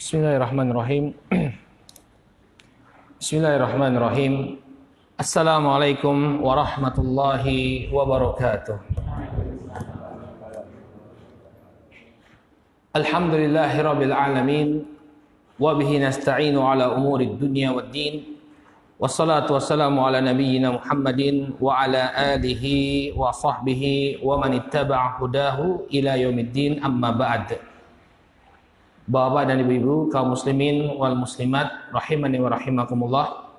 Bismillahirrahmanirrahim. Bismillahirrahmanirrahim. Assalamualaikum warahmatullahi wabarakatuh. Alhamdulillahirabbil alamin wa bihi nasta'inu ala umurid dunya waddin. Wassalatu wassalamu ala nabiyyina Muhammadin wa ala alihi wa sahbihi wa man ittaba'a hudahu ila yaumiddin, amma ba'd. Bapak dan ibu-ibu, kaum muslimin wal muslimat rahimani wa rahimakumullah.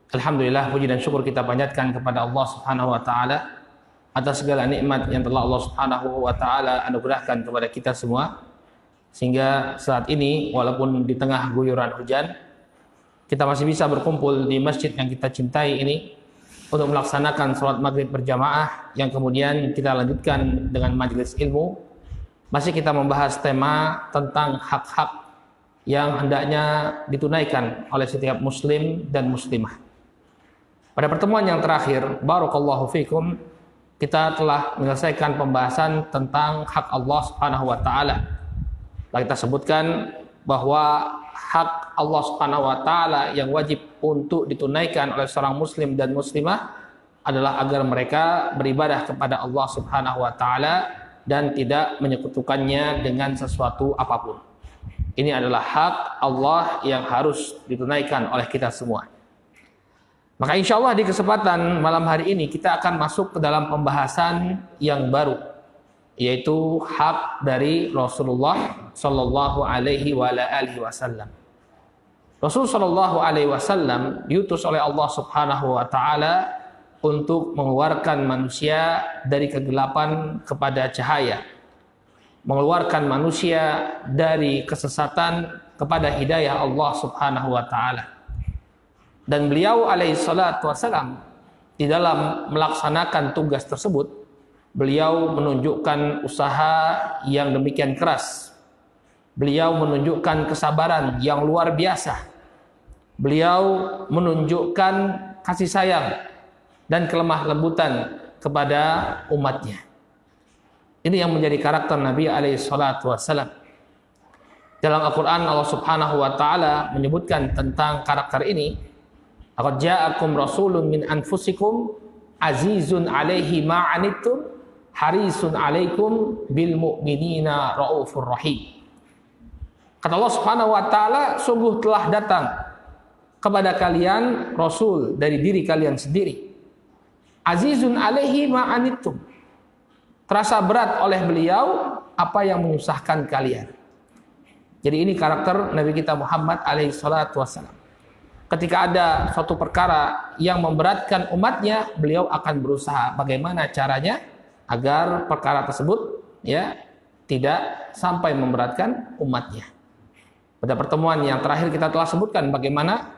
Alhamdulillah, puji dan syukur kita panjatkan kepada Allah Subhanahu wa taala atas segala nikmat yang telah Allah Subhanahu wa taala anugerahkan kepada kita semua, sehingga saat ini walaupun di tengah guyuran hujan kita masih bisa berkumpul di masjid yang kita cintai ini untuk melaksanakan sholat maghrib berjamaah, yang kemudian kita lanjutkan dengan majelis ilmu. Masih kita membahas tema tentang hak-hak yang hendaknya ditunaikan oleh setiap muslim dan muslimah. Pada pertemuan yang terakhir, barakallahu fikum, kita telah menyelesaikan pembahasan tentang hak Allah Subhanahu wa taala. Lalu kita sebutkan bahwa hak Allah Subhanahu wa taala yang wajib untuk ditunaikan oleh seorang muslim dan muslimah adalah agar mereka beribadah kepada Allah Subhanahu wa taala dan tidak menyekutukannya dengan sesuatu apapun. Ini adalah hak Allah yang harus ditunaikan oleh kita semua. Maka insya Allah di kesempatan malam hari ini kita akan masuk ke dalam pembahasan yang baru, yaitu hak dari Rasulullah Sallallahu Alaihi Wasallam. Rasul Sallallahu Alaihi Wasallam diutus oleh Allah Subhanahu Wa Taala untuk mengeluarkan manusia dari kegelapan kepada cahaya, mengeluarkan manusia dari kesesatan kepada hidayah Allah Subhanahu wa taala. Dan beliau alaihi salatu wassalam di dalam melaksanakan tugas tersebut, beliau menunjukkan usaha yang demikian keras. Beliau menunjukkan kesabaran yang luar biasa. Beliau menunjukkan kasih sayang dan kelemah lembutan kepada umatnya. Ini yang menjadi karakter Nabi alaihi salatu wassalam. Dalam Al-Quran Allah Subhanahu wa taala menyebutkan tentang karakter ini. Laqad ja'akum rasulun min anfusikum azizun 'alaihi ma 'anittum harisun 'alaikum bil mu'minina raufur rahim. Kata Allah Subhanahu wa taala, sungguh telah datang kepada kalian rasul dari diri kalian sendiri. Azizun alaihi ma'anittum. Terasa berat oleh beliau apa yang menyusahkan kalian. Jadi ini karakter Nabi kita Muhammad alaihi salatu wassalam. Ketika ada suatu perkara yang memberatkan umatnya, beliau akan berusaha bagaimana caranya agar perkara tersebut tidak sampai memberatkan umatnya. Pada pertemuan yang terakhir kita telah sebutkan bagaimana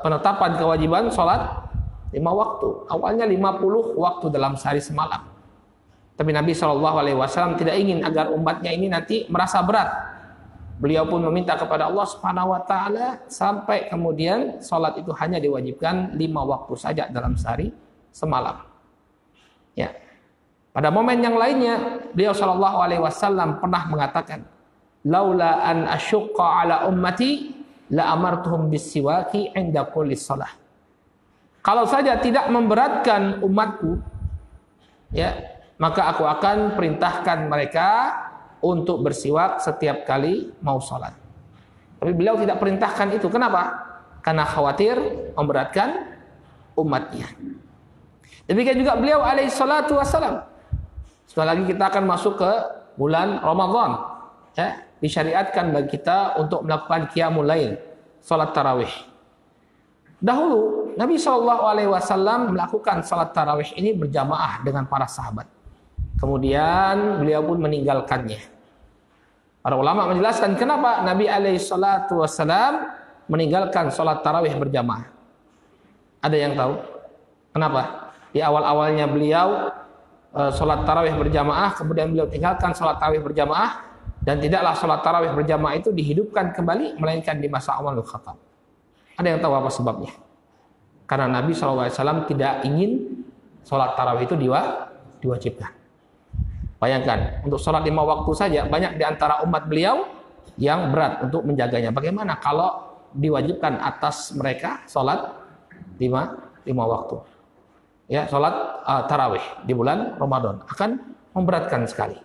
penetapan kewajiban sholat 5 waktu. Awalnya 50 waktu dalam sehari semalam. Tapi Nabi SAW tidak ingin agar umatnya ini nanti merasa berat. Beliau pun meminta kepada Allah Subhanahu wa taala sampai kemudian salat itu hanya diwajibkan 5 waktu saja dalam sehari semalam. Ya. Pada momen yang lainnya, beliau SAW pernah mengatakan, "Laula an asyqa ala ummati la amartuhum bis-siwaki 'inda kulli shalah." Kalau saja tidak memberatkan umatku, maka aku akan perintahkan mereka untuk bersiwak setiap kali mau sholat. Tapi beliau tidak perintahkan itu. Kenapa? Karena khawatir memberatkan umatnya. Demikian juga beliau alaihi salatu wassalam. Sebentar lagi kita akan masuk ke bulan Ramadan. Disyariatkan bagi kita untuk melakukan qiyamul lail, sholat tarawih. Dahulu Nabi SAW melakukan salat tarawih ini berjamaah dengan para sahabat. Kemudian beliau pun meninggalkannya. Para ulama menjelaskan kenapa Nabi SAW meninggalkan salat tarawih berjamaah. Ada yang tahu kenapa? Di awal-awalnya beliau salat tarawih berjamaah, kemudian beliau tinggalkan salat tarawih berjamaah, dan tidaklah salat tarawih berjamaah itu dihidupkan kembali melainkan di masa Umar bin Khattab. Ada yang tahu apa sebabnya? Karena Nabi SAW tidak ingin sholat tarawih itu diwajibkan. Bayangkan, untuk sholat 5 waktu saja, banyak di antara umat beliau yang berat untuk menjaganya. Bagaimana kalau diwajibkan atas mereka sholat lima waktu? Ya, sholat tarawih di bulan Ramadan akan memberatkan sekali.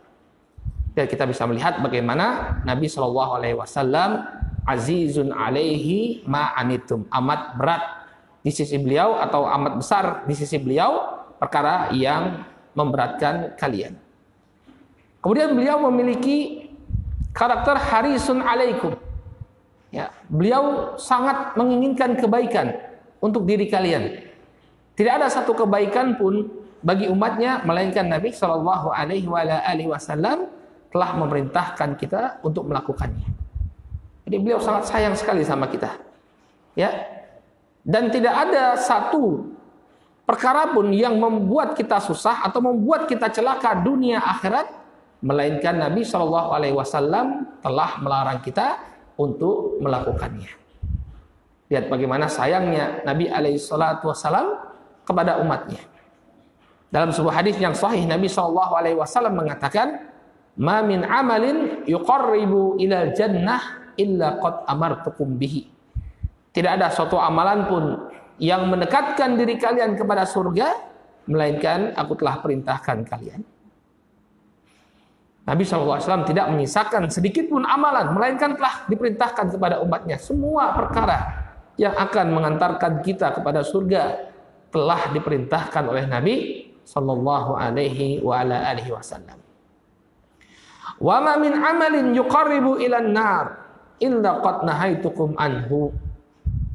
Dan kita bisa melihat bagaimana Nabi Shallallahu Alaihi Wasallam azizun alaihi ma'anitum, amat berat di sisi beliau atau amat besar di sisi beliau perkara yang memberatkan kalian. Kemudian beliau memiliki karakter harisun alaikum. Ya, beliau sangat menginginkan kebaikan untuk diri kalian. Tidak ada satu kebaikan pun bagi umatnya melainkan Nabi Shallallahu Alaihi Wasallam telah memerintahkan kita untuk melakukannya. Jadi beliau sangat sayang sekali sama kita. Ya. Dan tidak ada satu perkara pun yang membuat kita susah atau membuat kita celaka dunia akhirat melainkan Nabi Shallallahu Alaihi Wasallam telah melarang kita untuk melakukannya. Lihat bagaimana sayangnya Nabi Alaihi Wasallam kepada umatnya. Dalam sebuah hadis yang sahih Nabi Shallallahu Alaihi Wasallam mengatakan, "Ma min amalin yuqarribu ilal jannah illa qad amartukum bihi." Tidak ada suatu amalan pun yang mendekatkan diri kalian kepada surga melainkan aku telah perintahkan kalian. Nabi SAW tidak menyisakan sedikit pun amalan, melainkan telah diperintahkan kepada umatnya. Semua perkara yang akan mengantarkan kita kepada surga telah diperintahkan oleh Nabi Sallallahu Alaihi Wasallam. Wa ma min amalin yuqarribu ilan nar illa qad nahaitukum anhu.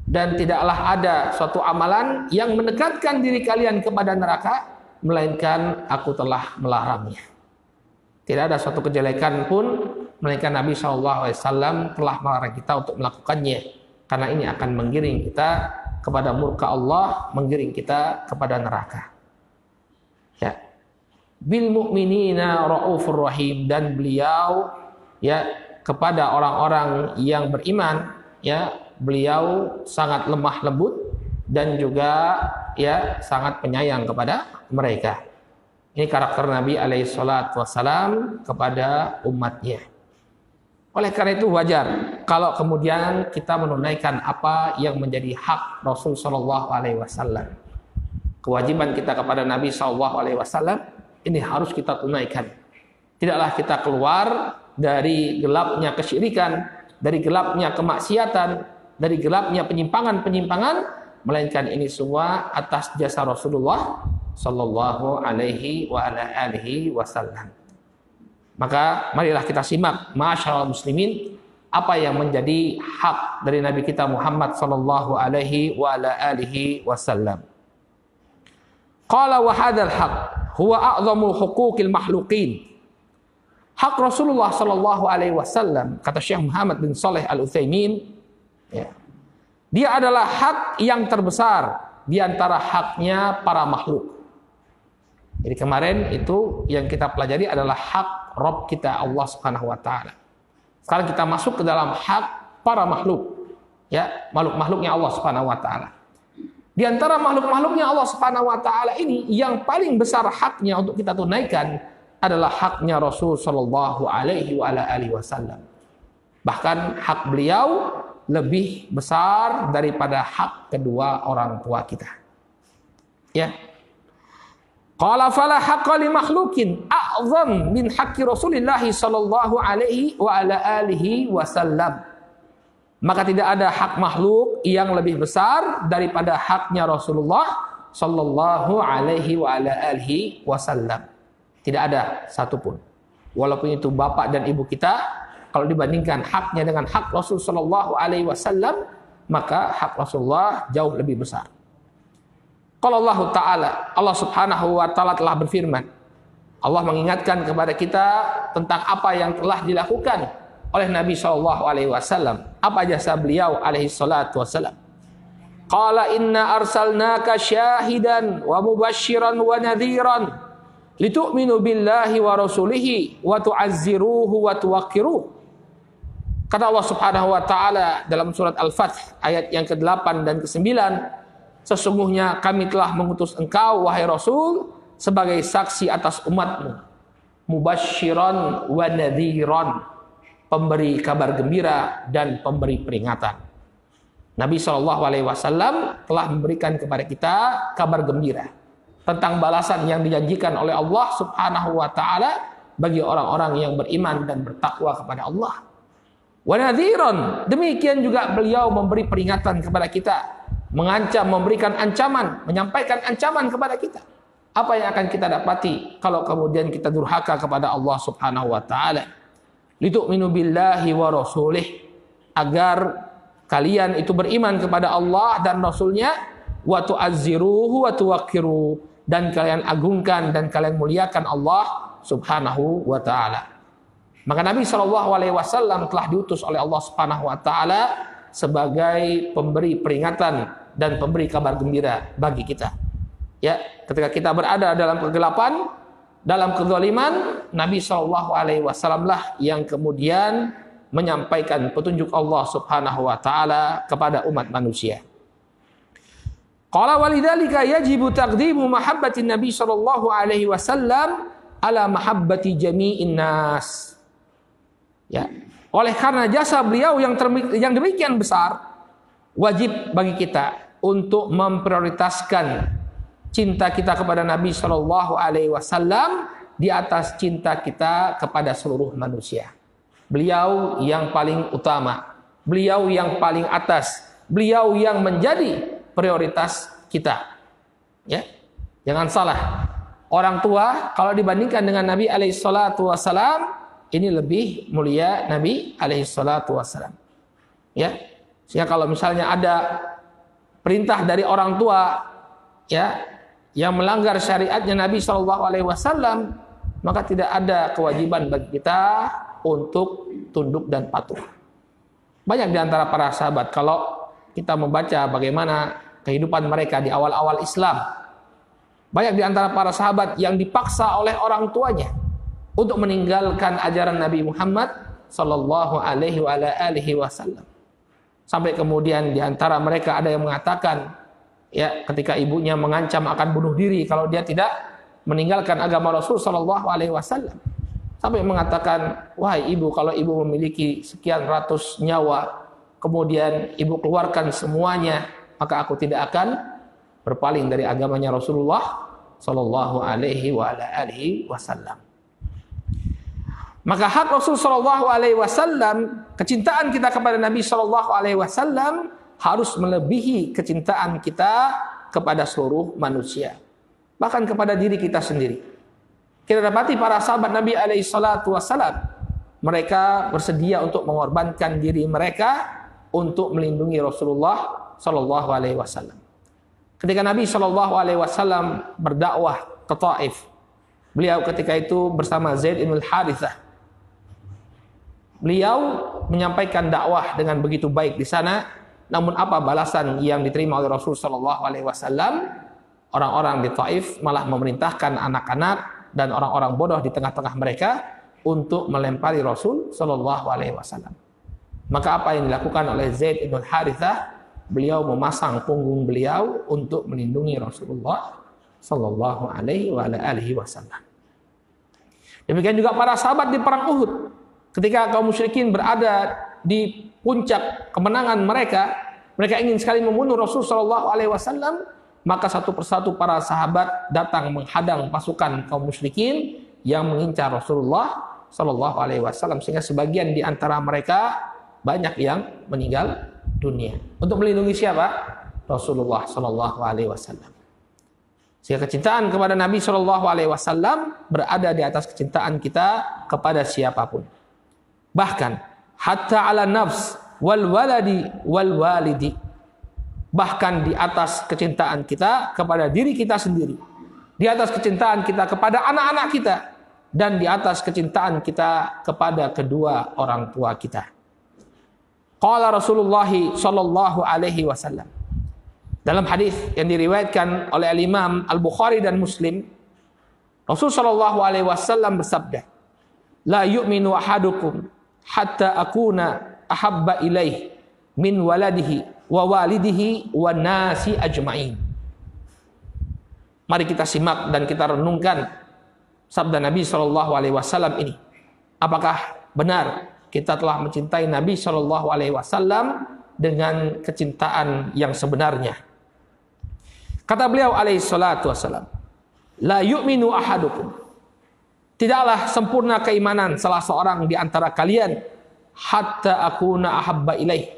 Dan tidaklah ada suatu amalan yang mendekatkan diri kalian kepada neraka melainkan aku telah melarangnya. Tidak ada suatu kejelekan pun melainkan Nabi SAW telah melarang kita untuk melakukannya. Karena ini akan menggiring kita kepada murka Allah, menggiring kita kepada neraka. Ya. Bil mu'minina raufur rahim, dan beliau ya kepada orang-orang yang beriman ya beliau sangat lemah lembut dan juga ya sangat penyayang kepada mereka. Ini karakter Nabi alaihi salatu wassalam kepada umatnya. Oleh karena itu wajar kalau kemudian kita menunaikan apa yang menjadi hak Rasul sallallahu alaihi wasallam. Kewajiban kita kepada Nabi sallallahu alaihi wasallam ini harus kita tunaikan. Tidaklah kita keluar dari gelapnya kesyirikan, dari gelapnya kemaksiatan, dari gelapnya penyimpangan-penyimpangan, melainkan ini semua atas jasa Rasulullah sallallahu alaihi wa ala alihi wasallam. Maka marilah kita simak ma'asyiral muslimin apa yang menjadi hak dari Nabi kita Muhammad sallallahu alaihi wa ala alihi wasallam. Qala wa hadzal haq huwa a'dhamul huquqil makhluqin. Hak Rasulullah sallallahu alaihi wasallam, kata Syekh Muhammad bin Shalih Al-Utsaimin, ya, dia adalah hak yang terbesar di antara haknya para makhluk. Jadi kemarin itu yang kita pelajari adalah hak Rabb kita Allah Subhanahu wa taala. Sekarang kita masuk ke dalam hak para makhluk. Ya, makhluk-makhluknya Allah Subhanahu wa taala. Di antara makhluk-makhluknya Allah Subhanahu wa taala ini yang paling besar haknya untuk kita tunaikan adalah haknya Rasul sallallahu alaihi wasallam. Bahkan hak beliau lebih besar daripada hak kedua orang tua kita. Ya. Qala fala haqqa li makhluqin a'zam min haqqi Rasulillah sallallahu alaihi wa ala alihi wasallam. Maka tidak ada hak makhluk yang lebih besar daripada haknya Rasulullah sallallahu alaihi wa ala alihi wasallam. Tidak ada satupun. Walaupun itu bapak dan ibu kita, kalau dibandingkan haknya dengan hak Rasul sallallahu alaihi wasallam, maka hak Rasulullah jauh lebih besar. Kalau Allah Ta'ala, Allah Subhanahu wa Ta'ala telah berfirman. Allah mengingatkan kepada kita tentang apa yang telah dilakukan oleh Nabi sallallahu alaihi wasallam. Apa jasa beliau alaihi salatu wasallam? Qala inna arsalnaka syahidan wa mubasysyiran wa nadhiran litu'minu billahi wa rasulihi wa tu'azziruhu wa tuwaqqiruh. Kata Allah Subhanahu wa Ta'ala dalam surat Al-Fath ayat yang ke-8 dan ke-9, sesungguhnya kami telah mengutus engkau wahai Rasul sebagai saksi atas umatmu, mubasysyiran wa nadhiran, pemberi kabar gembira dan pemberi peringatan. Nabi SAW telah memberikan kepada kita kabar gembira tentang balasan yang dijanjikan oleh Allah Subhanahu wa taala bagi orang-orang yang beriman dan bertakwa kepada Allah. Wa nadhiran, demikian juga beliau memberi peringatan kepada kita, mengancam, memberikan ancaman, menyampaikan ancaman kepada kita. Apa yang akan kita dapati kalau kemudian kita durhaka kepada Allah Subhanahu wa taala? Litu'minu billahi wa rasulih, agar kalian itu beriman kepada Allah dan Rasulnya, wa tu'azziruhu wa tuwaqqiru, dan kalian agungkan dan kalian muliakan Allah Subhanahu wa taala. Maka Nabi SAW telah diutus oleh Allah Subhanahu wa taala sebagai pemberi peringatan dan pemberi kabar gembira bagi kita. Ya, ketika kita berada dalam kegelapan, dalam kezaliman, Nabi SAW lah yang kemudian menyampaikan petunjuk Allah Subhanahu wa taala kepada umat manusia. Qala walidzalika yajibu taqdimu mahabbatin Nabi sallallahu alaihi wasallam ala mahabbati jami'in nas. Ya, oleh karena jasa beliau yang demikian besar, wajib bagi kita untuk memprioritaskan cinta kita kepada Nabi Shallallahu Alaihi Wasallam di atas cinta kita kepada seluruh manusia. Beliau yang paling utama, beliau yang paling atas, beliau yang menjadi prioritas kita. Ya, jangan salah. Orang tua kalau dibandingkan dengan Nabi Alaihi Wasallam, ini lebih mulia Nabi Alaihi Wasallam. Ya, sehingga kalau misalnya ada perintah dari orang tua, ya, yang melanggar syariatnya Nabi Shallallahu Alaihi Wasallam, maka tidak ada kewajiban bagi kita untuk tunduk dan patuh. Banyak di antara para sahabat, kalau kita membaca bagaimana kehidupan mereka di awal-awal Islam, banyak di antara para sahabat yang dipaksa oleh orang tuanya untuk meninggalkan ajaran Nabi Muhammad Shallallahu Alaihi Wasallam. Sampai kemudian di antara mereka ada yang mengatakan, ya, ketika ibunya mengancam akan bunuh diri kalau dia tidak meninggalkan agama Rasul Shallallahu Alaihi Wasallam, sampai mengatakan, wahai ibu, kalau ibu memiliki sekian ratus nyawa, kemudian ibu keluarkan semuanya, maka aku tidak akan berpaling dari agamanya Rasulullah Shallallahu Alaihi Wasallam. Maka hak Rasul Shallallahu Alaihi Wasallam, kecintaan kita kepada Nabi Shallallahu Alaihi Wasallam harus melebihi kecintaan kita kepada seluruh manusia, bahkan kepada diri kita sendiri. Kita dapati para sahabat Nabi alaihi salatu wasallam, mereka bersedia untuk mengorbankan diri mereka untuk melindungi Rasulullah sallallahu alaihi wasallam. Ketika Nabi sallallahu alaihi wasallam berdakwah ke Taif, beliau ketika itu bersama Zaid bin Harithah. Beliau menyampaikan dakwah dengan begitu baik di sana. Namun apa balasan yang diterima oleh Rasul sallallahu alaihi wasallam? Orang-orang di Taif malah memerintahkan anak-anak dan orang-orang bodoh di tengah-tengah mereka untuk melempari Rasul sallallahu alaihi wasallam. Maka apa yang dilakukan oleh Zaid bin Harithah? Beliau memasang punggung beliau untuk melindungi Rasulullah sallallahu alaihi wasallam. Demikian juga para sahabat di perang Uhud. Ketika kaum musyrikin berada di puncak kemenangan mereka, mereka ingin sekali membunuh Rasul sallallahu alaihi wasallam, maka satu persatu para sahabat datang menghadang pasukan kaum musyrikin yang mengincar Rasulullah sallallahu alaihi wasallam, sehingga sebagian di antara mereka banyak yang meninggal dunia. Untuk melindungi siapa? Rasulullah sallallahu alaihi wasallam. Sehingga kecintaan kepada Nabi sallallahu alaihi wasallam berada di atas kecintaan kita kepada siapapun. Bahkan hatta ala nafs wal waladi wal walidi, bahkan di atas kecintaan kita kepada diri kita sendiri, di atas kecintaan kita kepada anak-anak kita, dan di atas kecintaan kita kepada kedua orang tua kita. Qala Rasulullah sallallahu alaihi wasallam, dalam hadis yang diriwayatkan oleh Imam Al-Bukhari dan Muslim, Rasul sallallahu alaihi wasallam bersabda, la yu'minu ahadukum hatta akuna ahabba ilaih min waladihi wa walidihi wa nasi ajma'in. Mari kita simak dan kita renungkan sabda Nabi sallallahu alaihi wasallam ini. Apakah benar kita telah mencintai Nabi Shallallahu Alaihi Wasallam dengan kecintaan yang sebenarnya. Kata beliau alaihi salatu wassalam, la yu'minu ahadukum, tidaklah sempurna keimanan salah seorang di antara kalian hatta akuna ahabba ilaih,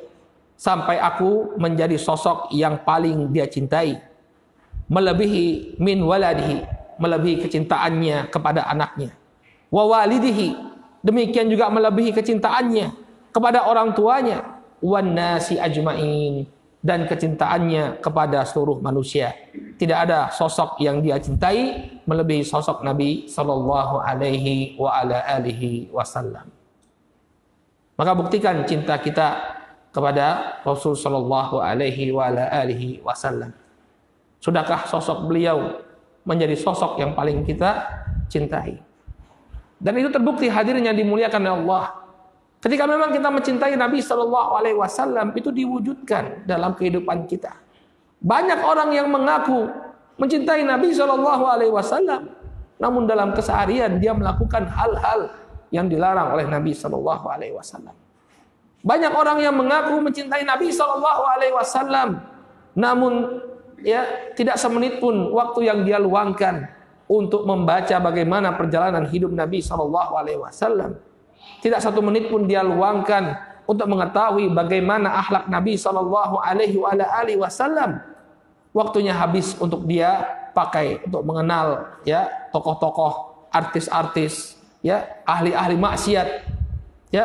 sampai aku menjadi sosok yang paling dia cintai, melebihi min waladihi, melebihi kecintaannya kepada anaknya, wa walidihi, demikian juga melebihi kecintaannya kepada orang tuanya, wan nasi ajmain, dan kecintaannya kepada seluruh manusia. Tidak ada sosok yang dia cintai melebihi sosok Nabi sallallahu alaihi wa ala alihi wasallam. Maka buktikan cinta kita kepada Rasul sallallahu alaihi wa ala alihi wasallam. Sudahkah sosok beliau menjadi sosok yang paling kita cintai? Dan itu terbukti hadirnya dimuliakan oleh Allah. Ketika memang kita mencintai Nabi Shallallahu Alaihi Wasallam, itu diwujudkan dalam kehidupan kita. Banyak orang yang mengaku mencintai Nabi Shallallahu Alaihi Wasallam, namun dalam keseharian dia melakukan hal-hal yang dilarang oleh Nabi Shallallahu Alaihi Wasallam. Banyak orang yang mengaku mencintai Nabi Shallallahu Alaihi Wasallam, namun tidak semenit pun waktu yang dia luangkan untuk membaca bagaimana perjalanan hidup Nabi Shallallahu Alaihi Wasallam. Tidak satu menit pun dia luangkan untuk mengetahui bagaimana akhlak Nabi Shallallahu Alaihi Wasallam. Waktunya habis untuk dia pakai untuk mengenal tokoh-tokoh, artis-artis, ahli-ahli maksiat,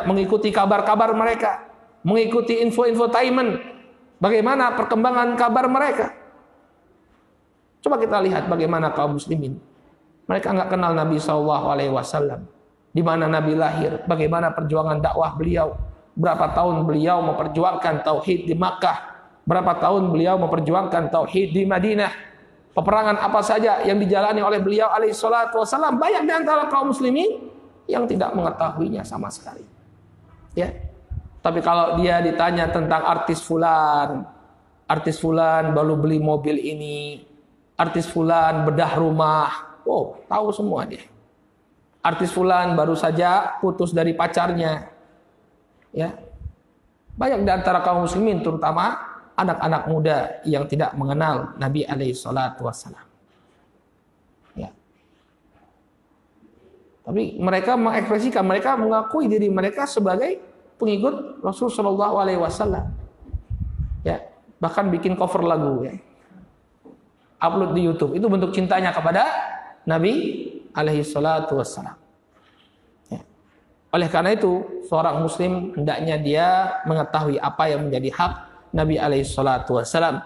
mengikuti kabar-kabar mereka, mengikuti info-infotainment, bagaimana perkembangan kabar mereka. Coba kita lihat bagaimana kaum muslimin. Mereka nggak kenal Nabi Shallallahu Alaihi Wasallam. Di mana Nabi lahir, bagaimana perjuangan dakwah beliau, berapa tahun beliau memperjuangkan tauhid di Makkah, berapa tahun beliau memperjuangkan tauhid di Madinah, peperangan apa saja yang dijalani oleh beliau alaihi salatu wassalam. Banyak di antara kaum muslimin yang tidak mengetahuinya sama sekali. Tapi kalau dia ditanya tentang artis fulan baru beli mobil ini, artis fulan bedah rumah, tahu semua dia. Artis fulan baru saja putus dari pacarnya. Banyak di antara kaum muslimin, terutama anak-anak muda yang tidak mengenal Nabi alaihi salatu wassalam. Tapi mereka mengekspresikan, mereka mengakui diri mereka sebagai pengikut Rasul sallallahu alaihi wasallam. Bahkan bikin cover lagu, upload di YouTube. Itu bentuk cintanya kepada Nabi alaihi salatu wassalam. Oleh karena itu, seorang muslim hendaknya dia mengetahui apa yang menjadi hak Nabi alaihi salatu wassalam.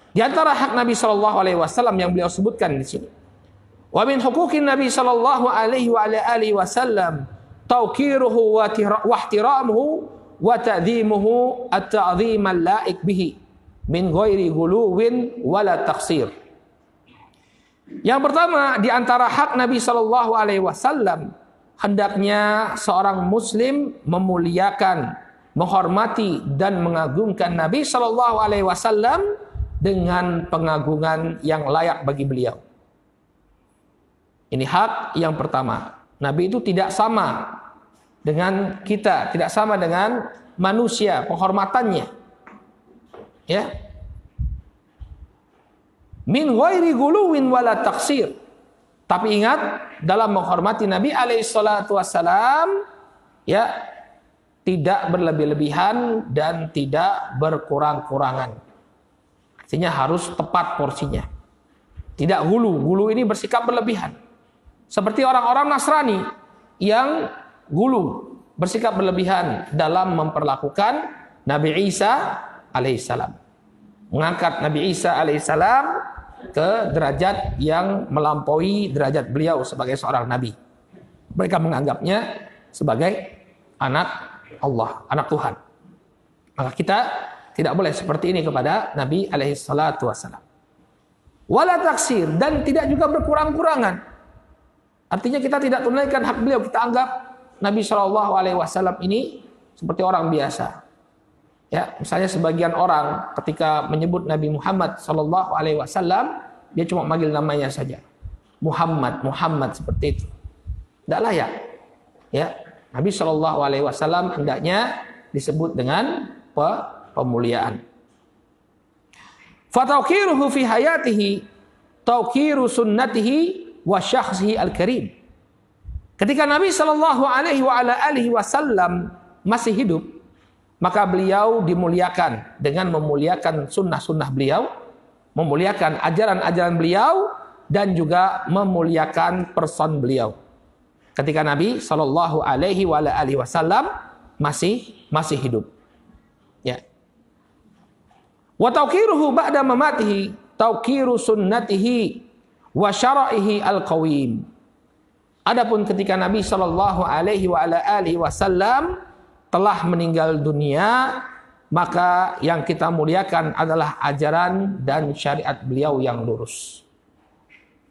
Di antara hak Nabi sallallahu alaihi wasallam yang beliau sebutkan di sini. Wa min huquqin Nabi sallallahu alaihi wa ala alihi wasallam tawqiruhu wa ihtiramuhu wa ta'dhimuhu at-ta'dhimal la'iq bihi min ghairi ghuluwin wala taqsir. Yang pertama, di antara hak Nabi Shallallahu Alaihi Wasallam, hendaknya seorang Muslim memuliakan, menghormati dan mengagungkan Nabi Shallallahu Alaihi Wasallam dengan pengagungan yang layak bagi beliau. Ini hak yang pertama. Nabi itu tidak sama dengan kita, tidak sama dengan manusia penghormatannya. Min ghairi ghuluwin wala taqsir. Tapi ingat, dalam menghormati Nabi alaihi salatu wassalam, tidak berlebih-lebihan dan tidak berkurang-kurangan. Artinya harus tepat porsinya. Tidak hulu. Hulu ini bersikap berlebihan. Seperti orang-orang Nasrani yang hulu, bersikap berlebihan dalam memperlakukan Nabi Isa alaihissalam. Mengangkat Nabi Isa alaihissalam ke derajat yang melampaui derajat beliau sebagai seorang nabi. Mereka menganggapnya sebagai anak Allah, anak Tuhan. Maka kita tidak boleh seperti ini kepada Nabi alaihi salatu wasallam. Wala taksir, dan tidak juga berkurang-kurangan. Artinya kita tidak tunaikan hak beliau, kita anggap Nabi Shallallahu Alaihi Wasallam ini seperti orang biasa. Misalnya sebagian orang ketika menyebut Nabi Muhammad Shallallahu Alaihi Wasallam, dia cuma manggil namanya saja, Muhammad seperti itu. Tidak layak. Nabi Shallallahu Alaihi Wasallam hendaknya disebut dengan pemuliaan. Fatauqiruhu fi hayatihi tauqiru sunnatihi wa syakhsihi al-karim. Ketika Nabi Shallallahu Alaihi Wasallam masih hidup, maka beliau dimuliakan dengan memuliakan sunnah-sunnah beliau, memuliakan ajaran-ajaran beliau, dan juga memuliakan person beliau. Ketika Nabi Shallallahu Alaihi Wasallam masih hidup. Ya. Wa tauqiruhu ba'da mamatihi tauqiru sunnatihi wa syara'ihi al-qawim. Adapun ketika Nabi Shallallahu Alaihi Wasallam telah meninggal dunia, maka yang kita muliakan adalah ajaran dan syariat beliau yang lurus.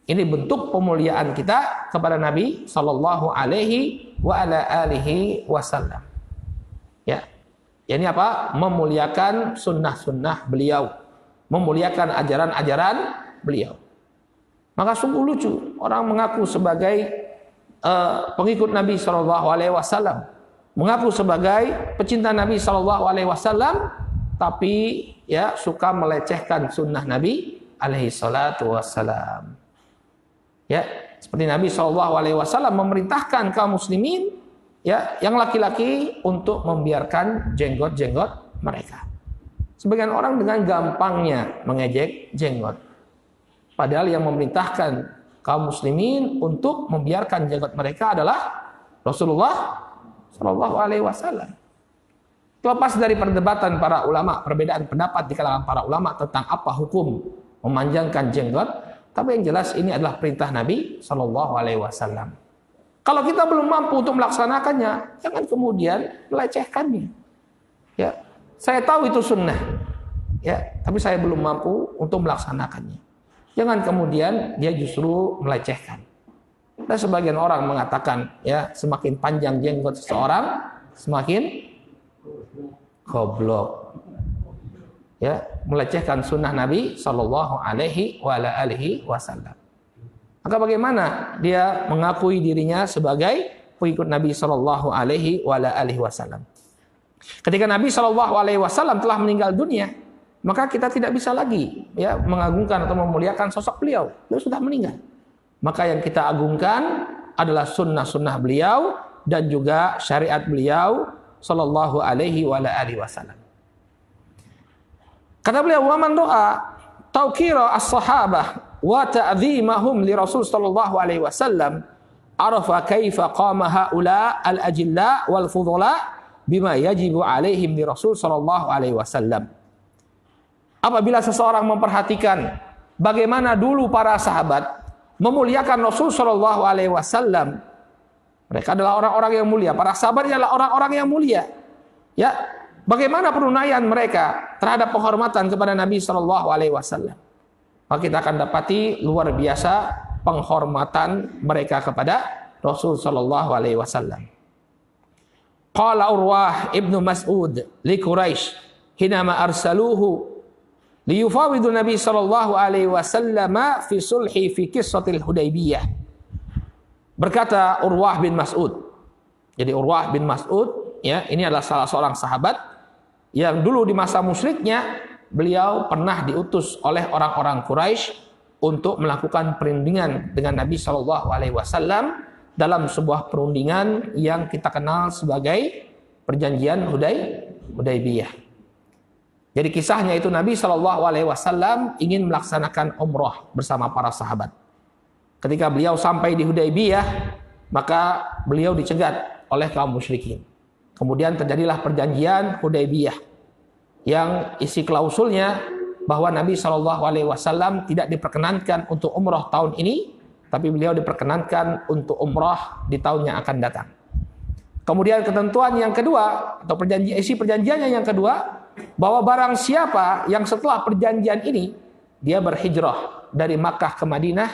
Ini bentuk pemuliaan kita kepada Nabi Shallallahu Alaihi Wasallam. Ya, ini apa? Memuliakan sunnah-sunnah beliau, memuliakan ajaran-ajaran beliau. Maka sungguh lucu orang mengaku sebagai pengikut Nabi Shallallahu Alaihi Wasallam, mengaku sebagai pecinta Nabi Shallallahu Alaihi Wasallam, tapi ya suka melecehkan sunnah Nabi Alaihi Salatu Wassalam. Ya, seperti Nabi Shallallahu Alaihi Wasallam memerintahkan kaum muslimin, ya, yang laki-laki untuk membiarkan jenggot-jenggot mereka. Sebagian orang dengan gampangnya mengejek jenggot, padahal yang memerintahkan kaum muslimin untuk membiarkan jenggot mereka adalah Rasulullah Shallallahu Alaihi Wasallam. Terlepas dari perdebatan para ulama, perbedaan pendapat di kalangan para ulama tentang apa hukum memanjangkan jenggot, tapi yang jelas ini adalah perintah Nabi Shallallahu Alaihi Wasallam. Kalau kita belum mampu untuk melaksanakannya, jangan kemudian melecehkannya. Ya, saya tahu itu sunnah, ya, tapi saya belum mampu untuk melaksanakannya. Jangan kemudian dia justru melecehkan. Dan sebagian orang mengatakan, ya, semakin panjang jenggot seseorang, semakin goblok. Ya, melecehkan sunnah Nabi Shallallahu Alaihi Wasallam. Maka bagaimana dia mengakui dirinya sebagai pengikut Nabi Shallallahu Alaihi Wasallam? Ketika Nabi Shallallahu Alaihi Wasallam telah meninggal dunia, maka kita tidak bisa lagi, ya, mengagungkan atau memuliakan sosok beliau. Beliau sudah meninggal. Maka yang kita agungkan adalah sunnah-sunnah beliau dan juga syariat beliau Shallallahu Alaihi Wasallam. Kata beliau, wa man ra'a tauqira as-sahabah wa ta'dhimahum li Rasul sallallahu alaihi wasallam arafa kaifa qama haula al-ajilla wal fudhala bima yajibu alaihim li Rasul sallallahu alaihi wasallam. Apabila seseorang memperhatikan bagaimana dulu para sahabat memuliakan Rasul sallallahu alaihi wasallam, mereka adalah orang-orang yang mulia, para sahabat adalah orang-orang yang mulia. Ya, bagaimana penunaian mereka terhadap penghormatan kepada Nabi sallallahu alaihi wasallam? Maka kita akan dapati luar biasa penghormatan mereka kepada Rasul sallallahu alaihi wasallam. Qala Urwah ibnu Mas'ud li Quraisy hinama arsaluhu liyufawidu Nabi sallallahu alaihi wasallam fi sulhi fi qissatil Hudaybiyah. Berkata Urwah bin Mas'ud. Jadi Urwah bin Mas'ud, ya, ini adalah salah seorang sahabat yang dulu di masa musyriknya beliau pernah diutus oleh orang-orang Quraisy untuk melakukan perundingan dengan Nabi sallallahu alaihi wasallam dalam sebuah perundingan yang kita kenal sebagai perjanjian Hudaybiyah. Jadi kisahnya itu Nabi Shallallahu Alaihi Wasallam ingin melaksanakan umroh bersama para sahabat. Ketika beliau sampai di Hudaybiyah, maka beliau dicegat oleh kaum musyrikin. Kemudian terjadilah perjanjian Hudaybiyah yang isi klausulnya bahwa Nabi Shallallahu Alaihi Wasallam tidak diperkenankan untuk umroh tahun ini, tapi beliau diperkenankan untuk umroh di tahun yang akan datang. Kemudian ketentuan yang kedua atau isi perjanjiannya yang kedua, bahwa barang siapa yang setelah perjanjian ini dia berhijrah dari Makkah ke Madinah,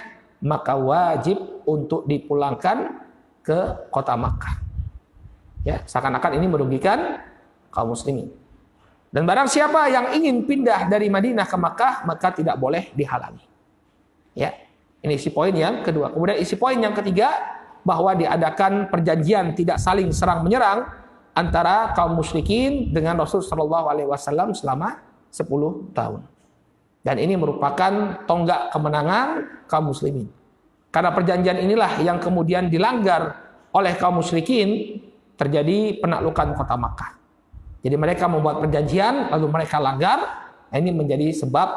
maka wajib untuk dipulangkan ke kota Makkah. Ya, seakan-akan ini merugikan kaum muslimin. Dan barang siapa yang ingin pindah dari Madinah ke Makkah, maka tidak boleh dihalangi. Ya, ini isi poin yang kedua. Kemudian isi poin yang ketiga, bahwa diadakan perjanjian tidak saling serang menyerang antara kaum musyrikin dengan Rasul Shallallahu Alaihi Wasallam selama 10 tahun. Dan ini merupakan tonggak kemenangan kaum muslimin. Karena perjanjian inilah yang kemudian dilanggar oleh kaum musyrikin, terjadi penaklukan kota Makkah. Jadi mereka membuat perjanjian lalu mereka langgar. Ini menjadi sebab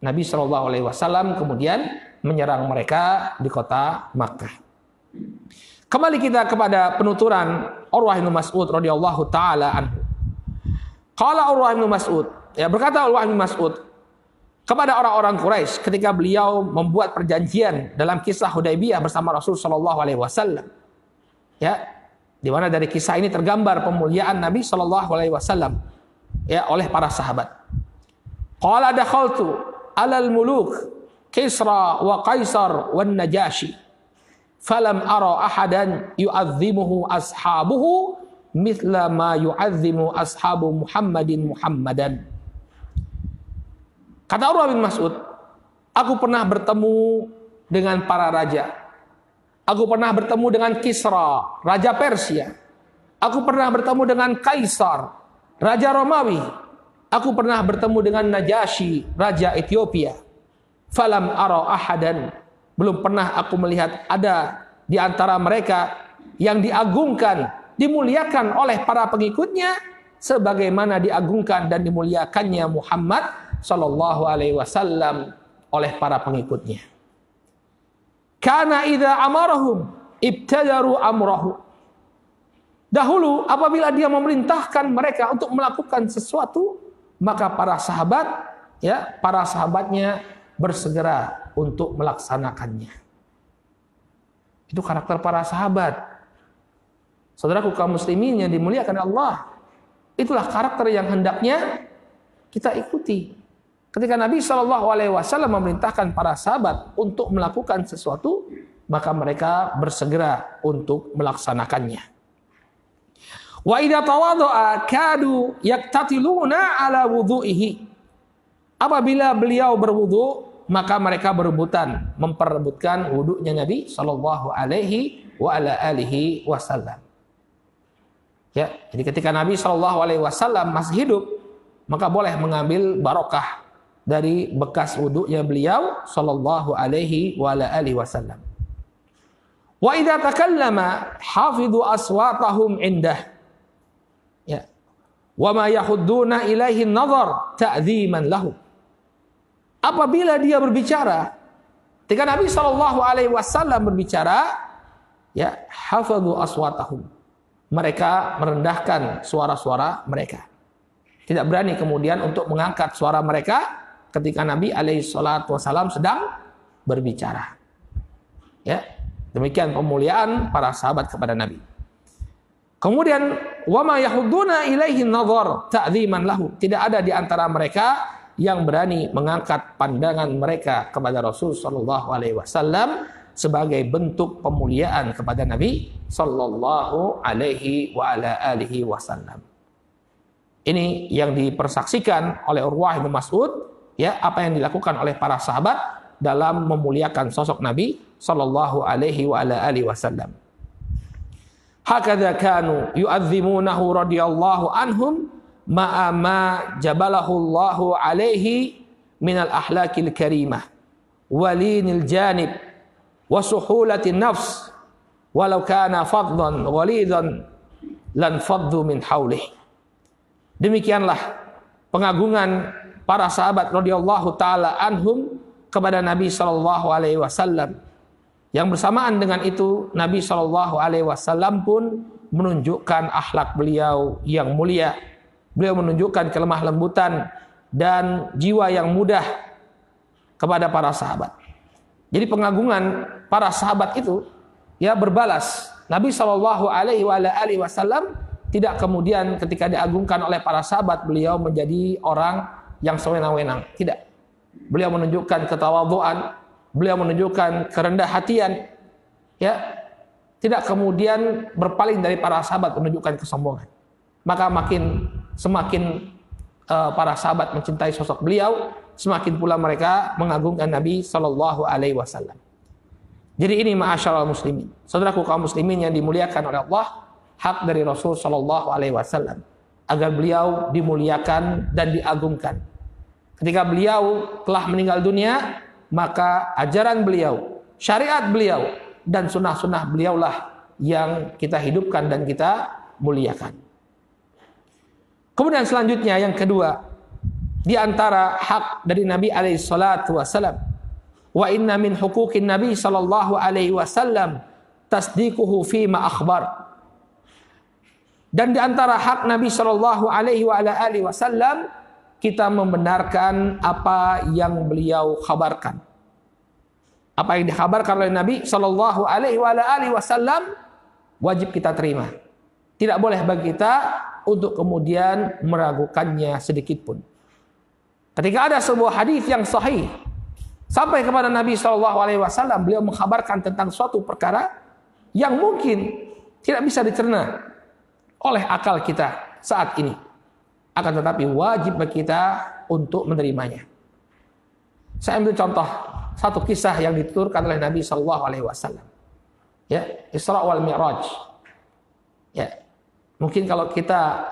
Nabi Shallallahu Alaihi Wasallam kemudian menyerang mereka di kota Makkah. Kembali kita kepada penuturan Urwah bin Mas'ud radhiyallahu taala anhu. Qala Urwah bin Mas'ud, ya berkata Urwah bin Mas'ud kepada orang-orang Quraisy ketika beliau membuat perjanjian dalam kisah Hudaybiyah bersama Rasul Shallallahu Alaihi Wasallam. Ya, di mana dari kisah ini tergambar pemuliaan Nabi Shallallahu Alaihi Wasallam ya oleh para sahabat. Qala dakhaltu alal muluk Kisra wa Qaisar wan Najashi falam ara ahadan yu'azzimuhu ashabuhu mithla ma yu'azzimu ashabu Muhammadan. Kata Urwah bin Mas'ud, aku pernah bertemu dengan para raja. Aku pernah bertemu dengan Kisra, raja Persia. Aku pernah bertemu dengan Kaisar, raja Romawi. Aku pernah bertemu dengan Najashi, raja Ethiopia. Falam ara ahadan, belum pernah aku melihat ada di antara mereka yang diagungkan, dimuliakan oleh para pengikutnya sebagaimana diagungkan dan dimuliakannya Muhammad sallallahu alaihi wasallam oleh para pengikutnya. Kana idza amarahum ibtadaru amrahu. Dahulu apabila dia memerintahkan mereka untuk melakukan sesuatu, maka para sahabatnya bersegera untuk melaksanakannya. Itu karakter para sahabat. Saudaraku kaum muslimin yang dimuliakan Allah, itulah karakter yang hendaknya kita ikuti. Ketika Nabi Shallallahu Alaihi Wasallam memerintahkan para sahabat untuk melakukan sesuatu, maka mereka bersegera untuk melaksanakannya. Wa idza tawadha'a kadu yaktatiluna ala wudhu'ihi. Apabila beliau berwudu, maka mereka berebutan memperebutkan wudunya Nabi sallallahu alaihi wa ala alihi wasallam. Ya, jadi ketika Nabi sallallahu alaihi wasallam masih hidup, maka boleh mengambil barokah dari bekas wudunya beliau sallallahu alaihi wa ala alihi wasallam. Wa idza takallama hafidhu aswatahum indah. Ya. Wa ma yahudduna ilaihi an-nazar ta'dhiman lahu. Apabila dia berbicara, ketika Nabi sallallahu alaihi wasallam berbicara, ya, hafadhu aswatahum. Mereka merendahkan suara-suara mereka. Tidak berani kemudian untuk mengangkat suara mereka ketika Nabi alaihi salatu wasallam sedang berbicara. Ya, demikian pemuliaan para sahabat kepada Nabi. Kemudian wa ma yahudduna ilaihi an-nazar ta'dhiman lahu. Tidak ada di antara mereka yang berani mengangkat pandangan mereka kepada Rasul sallallahu alaihi wasallam sebagai bentuk pemuliaan kepada Nabi sallallahu alaihi wa ala alihi wasallam. Ini yang dipersaksikan oleh Urwah bin Mas'ud, ya, apa yang dilakukan oleh para sahabat dalam memuliakan sosok Nabi sallallahu alaihi wa ala alihi wasallam. Hakadha kanu yu'azzimunahu radhiyallahu anhum ma'a ma jabalahu Allahu alaihi minal ahlakil karimah walinil janib wa suhulatin nafs walau kana faddan ghalidan lan faddu min haulih. Demikianlah pengagungan para sahabat radhiyallahu taala anhum kepada Nabi sallallahu alaihi wasallam. Yang bersamaan dengan itu Nabi sallallahu alaihi wasallam pun menunjukkan akhlak beliau yang mulia. Beliau menunjukkan kelemah lembutan dan jiwa yang mudah kepada para sahabat. Jadi pengagungan para sahabat itu ya berbalas. Nabi sallallahu alaihi wasallam tidak kemudian ketika diagungkan oleh para sahabat beliau menjadi orang yang sewenang-wenang. Tidak. Beliau menunjukkan ketawadhuan, beliau menunjukkan kerendah hatian, ya, tidak kemudian berpaling dari para sahabat menunjukkan kesombongan. Maka semakin para sahabat mencintai sosok beliau, semakin pula mereka mengagungkan Nabi Sallallahu Alaihi Wasallam. Jadi ini ma'asyiral muslimin, saudaraku kaum muslimin yang dimuliakan oleh Allah, hak dari Rasul sallallahu alaihi wasallam agar beliau dimuliakan dan diagungkan. Ketika beliau telah meninggal dunia, maka ajaran beliau, syariat beliau dan sunnah-sunnah beliaulah yang kita hidupkan dan kita muliakan. Kemudian selanjutnya yang kedua, di antara hak dari Nabi alaihi salatu wasallam, wa inna min huquqin Nabi sallallahu alaihi wasallam tasdiquhu fi ma akhbar. Dan di antara hak Nabi sallallahu alaihi wasallam, kita membenarkan apa yang beliau kabarkan. Apa yang dikhabarkan oleh Nabi sallallahu alaihi wasallam wajib kita terima. Tidak boleh bagi kita untuk kemudian meragukannya sedikit pun. Ketika ada sebuah hadis yang sahih sampai kepada Nabi sallallahu alaihi wasallam, beliau mengkhabarkan tentang suatu perkara yang mungkin tidak bisa dicerna oleh akal kita saat ini, akan tetapi wajib bagi kita untuk menerimanya. Saya ambil contoh satu kisah yang dituturkan oleh Nabi sallallahu alaihi wasallam. Ya, Isra wal Mi'raj. Ya. Mungkin kalau kita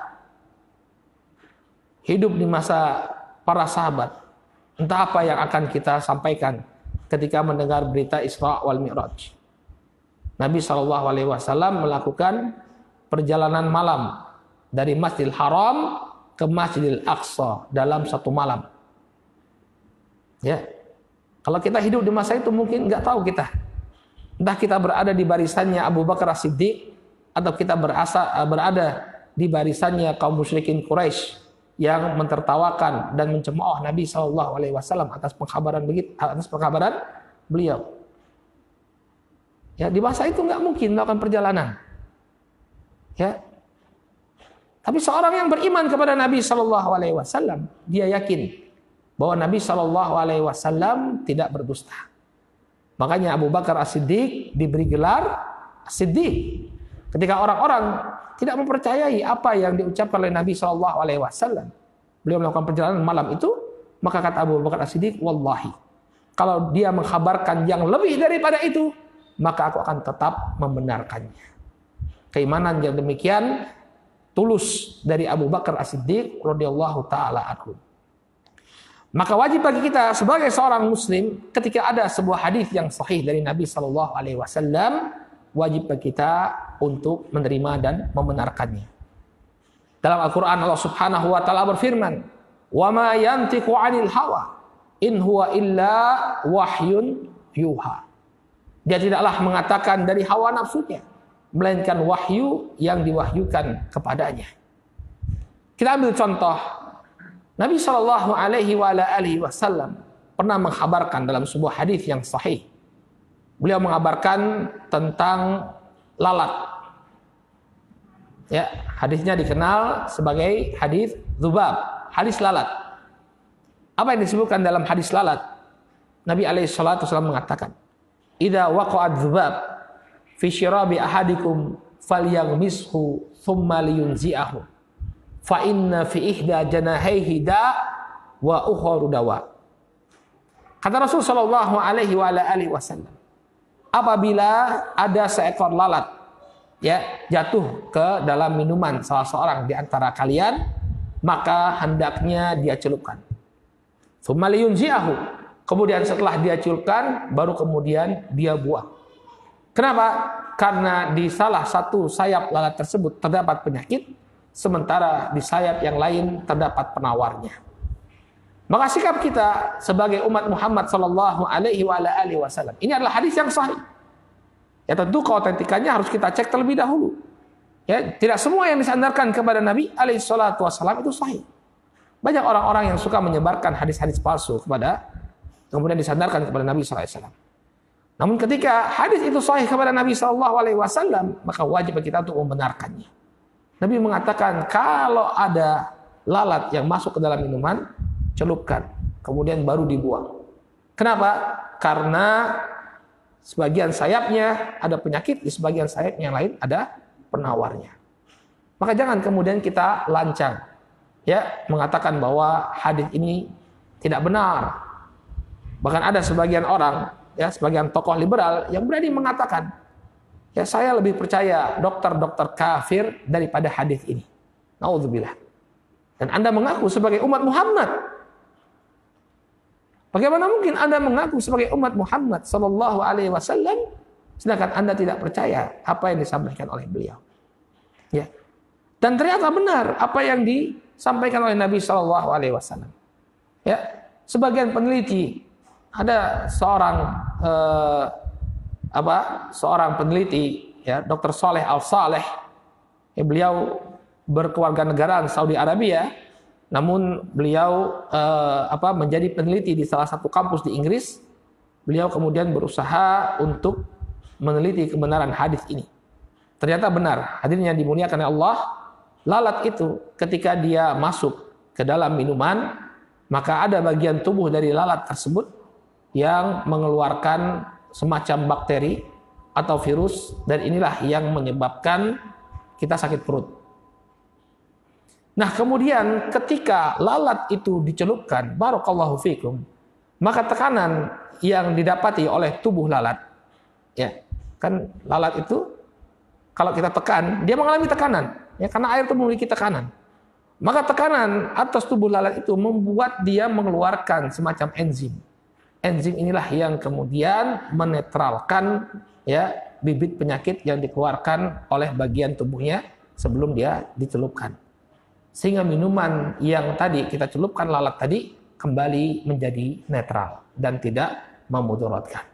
hidup di masa para sahabat, entah apa yang akan kita sampaikan ketika mendengar berita Isra wal Mi'raj. Nabi sallallahu alaihi wasallam melakukan perjalanan malam dari Masjidil Haram ke Masjidil Aqsa dalam satu malam. Ya. Kalau kita hidup di masa itu mungkin nggak tahu kita. Entah kita berada di barisannya Abu Bakar As-Siddiq atau kita berada di barisannya kaum musyrikin Quraisy yang mentertawakan dan mencemooh Nabi SAW atas pengkhabaran beliau. Ya, di masa itu nggak mungkin melakukan perjalanan. Ya. Tapi seorang yang beriman kepada Nabi SAW, dia yakin bahwa Nabi SAW tidak berdusta. Makanya Abu Bakar As-Siddiq diberi gelar As-Siddiq. Ketika orang-orang tidak mempercayai apa yang diucapkan oleh Nabi SAW, beliau melakukan perjalanan malam itu, maka kata Abu Bakar As-Siddiq, wallahi, kalau dia mengkhabarkan yang lebih daripada itu, maka aku akan tetap membenarkannya. Keimanan yang demikian tulus dari Abu Bakar As-Siddiq radhiyallahu taala anhu. Maka wajib bagi kita sebagai seorang muslim, ketika ada sebuah hadis yang sahih dari Nabi sallallahu alaihi wasallam, wajib bagi kita untuk menerima dan membenarkannya. Dalam Al-Qur'an Allah Subhanahu wa taala berfirman, "Wa ma yantiqu 'anil hawa in huwa illa wahyun yuha." Dia tidaklah mengatakan dari hawa nafsunya, melainkan wahyu yang diwahyukan kepadanya. Kita ambil contoh, Nabi Shallallahu Alaihi Wasallam pernah mengkhabarkan dalam sebuah hadis yang sahih. Beliau mengabarkan tentang lalat. Ya, hadisnya dikenal sebagai hadis dzubab, hadis lalat. Apa yang disebutkan dalam hadis lalat? Nabi alaihi salatu wasallam mengatakan, "Idza waqa'at dzubab fi syirabi ahadikum falyaghmishu thumma liyunzi'ahu fa inna fi ihda janahaihi da wa ukharu dawa." Kata Rasul sallallahu alaihi wasallam, apabila ada seekor lalat ya jatuh ke dalam minuman salah seorang di antara kalian, maka hendaknya dia celupkan. Thumma liyunzi'ahu, kemudian setelah dia celupkan baru kemudian dia buang. Kenapa? Karena di salah satu sayap lalat tersebut terdapat penyakit, sementara di sayap yang lain terdapat penawarnya. Maka sikap kita sebagai umat Muhammad sallallahu alaihi wasallam, ini adalah hadis yang sahih. Ya tentu keautentikannya harus kita cek terlebih dahulu. Ya, tidak semua yang disandarkan kepada Nabi alaihi salatu wasallam itu sahih. Banyak orang-orang yang suka menyebarkan hadis-hadis palsu kemudian disandarkan kepada Nabi sallallahu alaihi wasallam. Namun ketika hadis itu sahih kepada Nabi sallallahu alaihi wasallam, maka wajib kita untuk membenarkannya. Nabi mengatakan kalau ada lalat yang masuk ke dalam minuman, celupkan, kemudian baru dibuang. Kenapa? Karena sebagian sayapnya ada penyakit, di sebagian sayap yang lain ada penawarnya. Maka jangan kemudian kita lancang, ya, mengatakan bahwa hadis ini tidak benar. Bahkan ada sebagian orang ya sebagian tokoh liberal yang berani mengatakan, ya saya lebih percaya dokter-dokter kafir daripada hadis ini. Naudzubillah. Dan Anda mengaku sebagai umat Muhammad. Bagaimana mungkin Anda mengaku sebagai umat Muhammad sallallahu alaihi wasallam sedangkan Anda tidak percaya apa yang disampaikan oleh beliau? Ya. Dan ternyata benar apa yang disampaikan oleh Nabi sallallahu alaihi wasallam. Ya. Sebagian peneliti, ada seorang peneliti, ya, Dr. Saleh Al-Saleh, ya, beliau berkewarganegaraan Saudi Arabia, namun beliau menjadi peneliti di salah satu kampus di Inggris. Beliau kemudian berusaha untuk meneliti kebenaran hadis ini. Ternyata benar, hadirin yang dimuliakan oleh Allah, lalat itu ketika dia masuk ke dalam minuman, maka ada bagian tubuh dari lalat tersebut yang mengeluarkan semacam bakteri atau virus, dan inilah yang menyebabkan kita sakit perut. Nah, kemudian ketika lalat itu dicelupkan, barakallahu fikum, maka tekanan yang didapati oleh tubuh lalat, ya, kan lalat itu kalau kita tekan, dia mengalami tekanan, ya, karena air itu memiliki tekanan. Maka tekanan atas tubuh lalat itu membuat dia mengeluarkan semacam enzim. Enzim inilah yang kemudian menetralkan, ya, bibit penyakit yang dikeluarkan oleh bagian tubuhnya sebelum dia dicelupkan. Sehingga minuman yang tadi kita celupkan lalat tadi kembali menjadi netral dan tidak memudaratkan.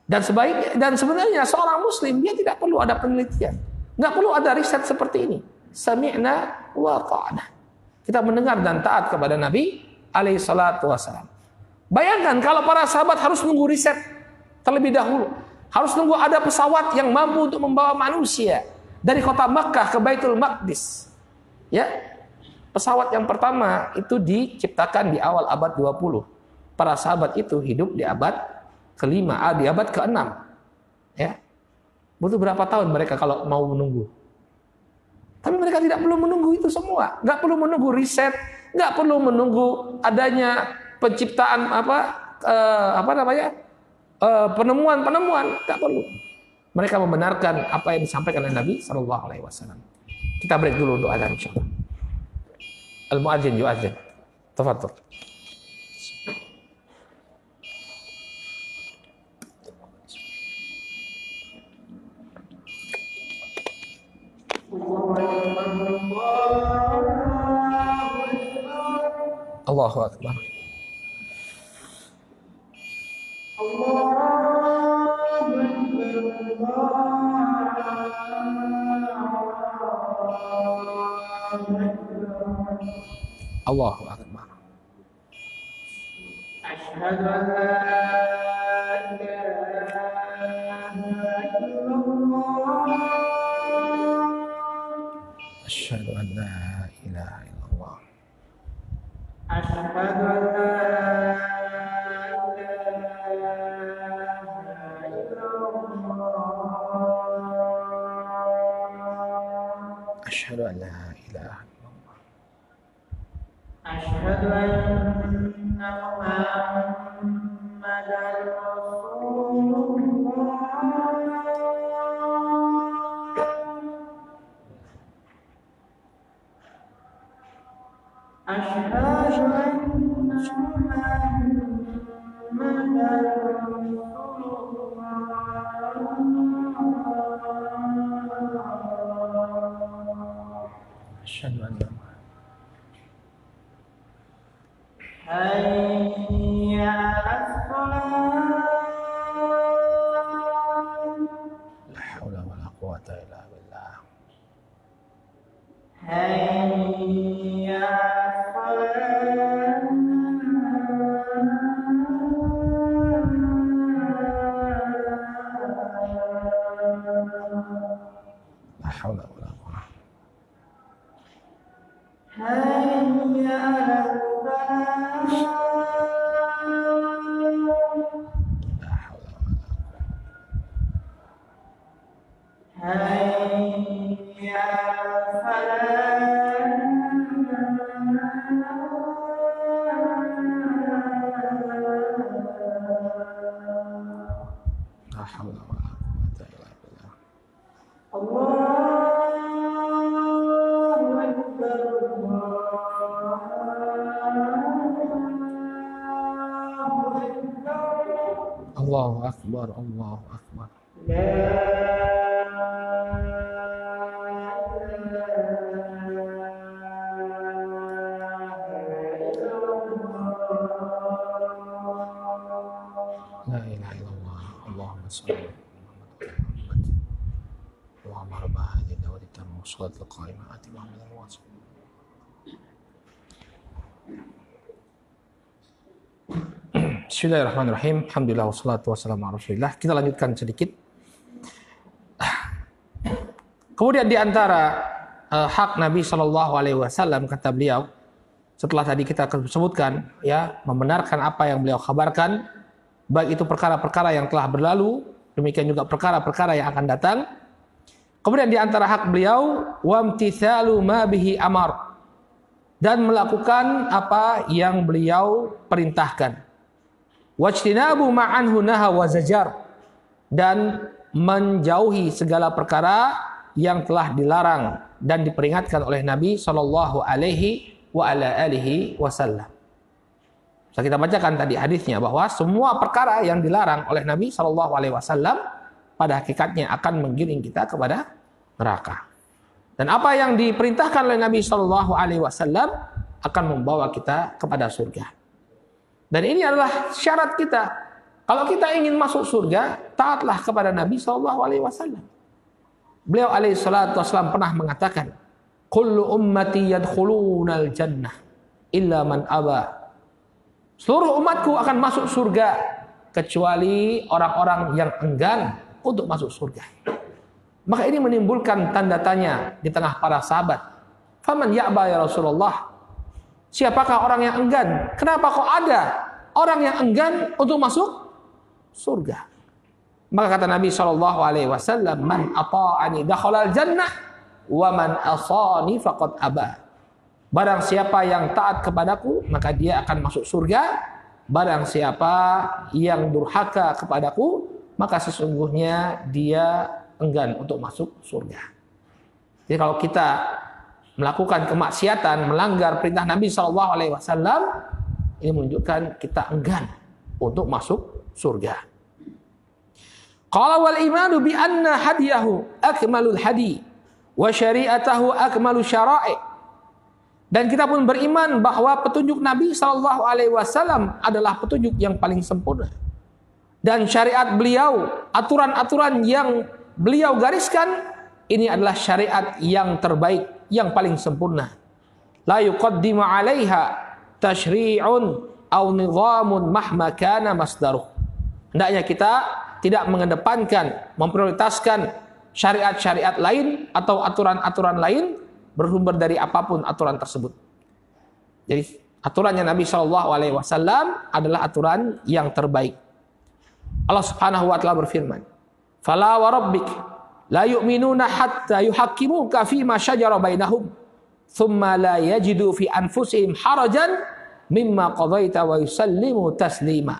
Dan sebenarnya seorang muslim dia tidak perlu ada penelitian, nggak perlu ada riset seperti ini. Sami'na wa ta'na. Kita mendengar dan taat kepada Nabi alaihi salatu wasalam. Bayangkan kalau para sahabat harus nunggu riset terlebih dahulu, harus nunggu ada pesawat yang mampu untuk membawa manusia dari kota Makkah ke Baitul Maqdis. Ya, pesawat yang pertama itu diciptakan di awal abad 20. Para sahabat itu hidup di abad ke-5, di abad ke-6. Ya. Butuh berapa tahun mereka kalau mau menunggu? Tapi mereka tidak perlu menunggu itu semua. Nggak perlu menunggu riset, nggak perlu menunggu adanya penciptaan penemuan, nggak perlu. Mereka membenarkan apa yang disampaikan oleh Nabi Shallallahu Alaihi Wasallam. Kita break dulu untuk azan insyaallah. Al-muadzin yu'adzin. Tafadhol. Allahu akbar. Allahu akbar. Asyhadu an la ilaha illallah. Asyhadu an la ilaha illallah. Asyhadu an la ilaha illallah. Asyhadu an la ilaha illallah. Asyhadu anna Muhammadar Rasulullah. Asyhadu anna Muhammadar Rasulullah. Asyhadu anna hayya 'alas shalah. La haula wala quwwata illa billah. Hayya 'alas shalah. La haula wala quwwata. Hayya 'alas Allahu Akbar, Allahu Akbar. La ilaha illallah. Allahumma shalli ala Muhammad. Allahumma rabb hadhihi ad-da'wati at-tammah was-salati al-qa'imah ati Muhammadan wa sallam. Bismillahirrahmanirrahim. Alhamdulillah wassalatu wassalamu ala Rasulillah. Kita lanjutkan sedikit. Kemudian di antara hak Nabi Shallallahu Alaihi Wasallam, kata beliau, setelah tadi kita sebutkan, ya, membenarkan apa yang beliau kabarkan, baik itu perkara-perkara yang telah berlalu, demikian juga perkara-perkara yang akan datang. Kemudian di antara hak beliau, wamtithalu ma bihi amar, dan melakukan apa yang beliau perintahkan. Wajtinabu ma'anhu naha wa zajar, dan menjauhi segala perkara yang telah dilarang dan diperingatkan oleh Nabi Shallallahu Alaihi Wasallam. So, kita bacakan tadi hadisnya bahwa semua perkara yang dilarang oleh Nabi Shallallahu Alaihi Wasallam pada hakikatnya akan menggiring kita kepada neraka. Dan apa yang diperintahkan oleh Nabi Shallallahu Alaihi Wasallam akan membawa kita kepada surga. Dan ini adalah syarat kita. Kalau kita ingin masuk surga, taatlah kepada Nabi SAW. Beliau alaihi salatu wassalam pernah mengatakan, kullu ummati yadkhulunal jannah illa man aba. Seluruh umatku akan masuk surga kecuali orang-orang yang enggan untuk masuk surga. Maka ini menimbulkan tanda tanya di tengah para sahabat. Faman ya'ba ya Rasulullah? Siapakah orang yang enggan? Kenapa kok ada orang yang enggan untuk masuk surga? Maka kata Nabi SAW, man ata'ani dakhalal jannah, wa man asani faqad aba. Barang siapa yang taat kepadaku, maka dia akan masuk surga. Barang siapa yang durhaka kepadaku, maka sesungguhnya dia enggan untuk masuk surga. Jadi kalau kita melakukan kemaksiatan, melanggar perintah Nabi SAW, ini menunjukkan kita enggan untuk masuk surga. Qala wal imanu bi anna hadiyahu akmalul hadi wa syari'atahu akmalu syara'i. Dan kita pun beriman bahwa petunjuk Nabi SAW adalah petunjuk yang paling sempurna. Dan syariat beliau, aturan-aturan yang beliau gariskan, ini adalah syariat yang terbaik, yang paling sempurna. La yuqaddimu 'alaiha tashri'un aw nidhamun mahma kana masdaruh. Hendaknya kita tidak mengedepankan, memprioritaskan syariat-syariat lain atau aturan-aturan lain bersumber dari apapun aturan tersebut. Jadi aturannya Nabi SAW adalah aturan yang terbaik. Allah Subhanahu wa taala berfirman, "Fala wa rabbik la yu'minuna hatta yuhaqqimuka fi ma shajara bainahum, thumma la yajidu fi anfusihim harajan mimma qadaita wa yusallimu taslima."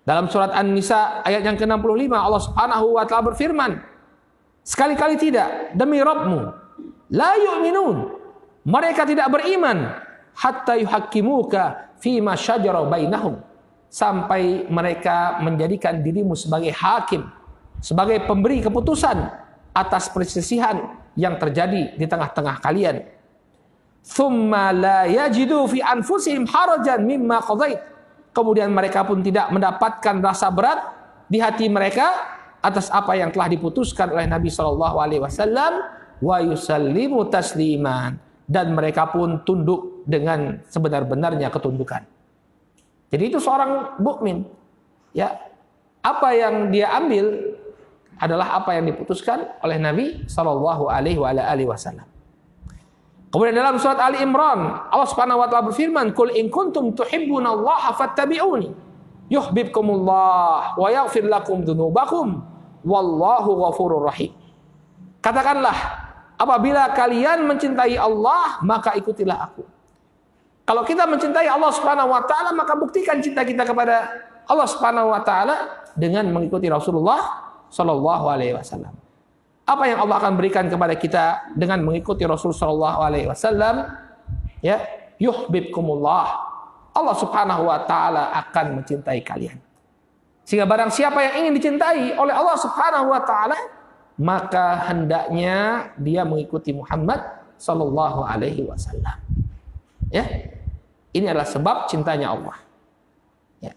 Dalam surat An-Nisa ayat yang ke-65 Allah Subhanahu wa taala berfirman, sekali-kali tidak, demi Rabbmu, la yu'minun, mereka tidak beriman, hatta yuhaqqimuka fi ma shajara bainahum, sampai mereka menjadikan dirimu sebagai hakim, sebagai pemberi keputusan atas perselisihan yang terjadi di tengah-tengah kalian. Thumma la yajidu fi anfusihim harajan mimma qadait. Kemudian mereka pun tidak mendapatkan rasa berat di hati mereka atas apa yang telah diputuskan oleh Nabi SAW, wa yusallimu tasliman, dan mereka pun tunduk dengan sebenar-benarnya ketundukan. Jadi itu seorang mukmin, ya, apa yang dia ambil adalah apa yang diputuskan oleh Nabi SAW. Kemudian dalam surat Ali Imran Allah Subhanahu wa taala berfirman, "Qul in kuntum tuhibbunallaha fattabi'uni yuhibbukumullah wa yaghfir lakum dzunubakum wallahu ghafurur rahim." Katakanlah, apabila kalian mencintai Allah, maka ikutilah aku. Kalau kita mencintai Allah Subhanahu wa taala, maka buktikan cinta kita kepada Allah Subhanahu wa taala dengan mengikuti Rasulullah sallallahu alaihi wasallam. Apa yang Allah akan berikan kepada kita dengan mengikuti Rasul sallallahu alaihi wasallam? Ya, yuhibbukumullah. Allah Subhanahu wa taala akan mencintai kalian. Sehingga barang siapa yang ingin dicintai oleh Allah Subhanahu wa taala, maka hendaknya dia mengikuti Muhammad sallallahu alaihi wasallam. Ya. Ini adalah sebab cintanya Allah. Ya.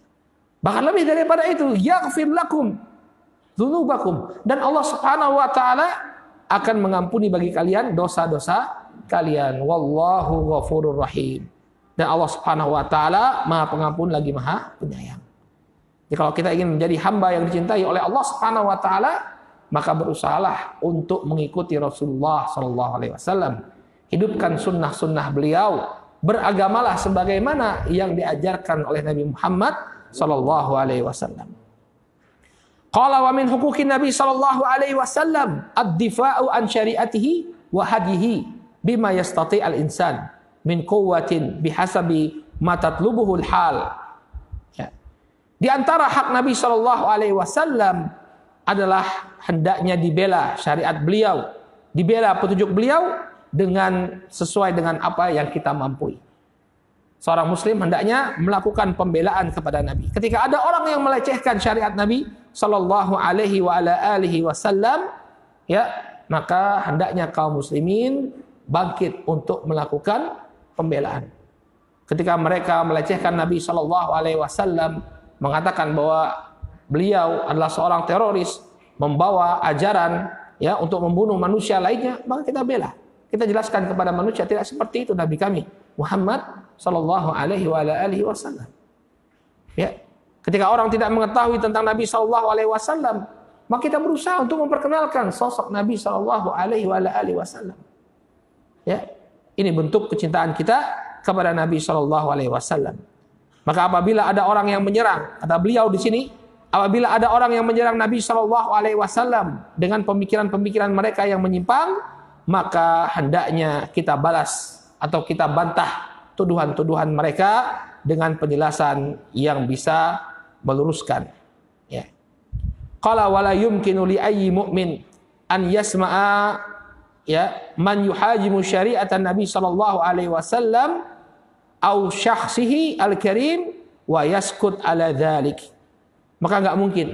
Bahkan lebih daripada itu, yaghfir lakum dzunubakum, dan Allah Subhanahu wa taala akan mengampuni bagi kalian dosa-dosa kalian. Wallahu ghafurur rahim. Dan Allah Subhanahu wa taala Maha Pengampun lagi Maha Penyayang. Jadi kalau kita ingin menjadi hamba yang dicintai oleh Allah Subhanahu wa taala, maka berusahalah untuk mengikuti Rasulullah sallallahu alaihi wasallam. Hidupkan sunnah-sunnah beliau, beragamalah sebagaimana yang diajarkan oleh Nabi Muhammad sallallahu alaihi wasallam. Qala wa min huquqin Nabi sallallahu alaihi wasallam ad-difa'u an syari'atihi wa hadihi bima yastati al-insan min quwwatin bihasabi ma tatlubuhu al-hal. Ya. Di antara hak Nabi sallallahu alaihi wasallam adalah hendaknya dibela syariat beliau, dibela petunjuk beliau dengan sesuai dengan apa yang kita mampu. Seorang muslim hendaknya melakukan pembelaan kepada Nabi. Ketika ada orang yang melecehkan syariat Nabi sallallahu alaihi wa ala alihi wasallam, ya, maka hendaknya kaum muslimin bangkit untuk melakukan pembelaan. Ketika mereka melecehkan Nabi sallallahu alaihi wasallam, mengatakan bahwa beliau adalah seorang teroris, membawa ajaran ya untuk membunuh manusia lainnya, maka kita bela. Kita jelaskan kepada manusia tidak seperti itu Nabi kami Muhammad sallallahu alaihi wa alihi wasallam. Ya. Ketika orang tidak mengetahui tentang Nabi sallallahu alaihi wasallam, maka kita berusaha untuk memperkenalkan sosok Nabi sallallahu alaihi wa alihi wasallam. Ya. Ini bentuk kecintaan kita kepada Nabi sallallahu alaihi wasallam. Maka apabila ada orang yang menyerang, kata beliau di sini, apabila ada orang yang menyerang Nabi sallallahu alaihi wasallam dengan pemikiran-pemikiran mereka yang menyimpang, maka hendaknya kita balas atau kita bantah tuduhan-tuduhan mereka dengan penjelasan yang bisa meluruskan. Ya. Qala wala yumkinu li ayyi mu'min an yasma'a ya man yuhajimu syari'atan Nabi sallallahu alaihi wasallam au syakhsihi al-karim wa yaskut ala dzalik. Maka enggak mungkin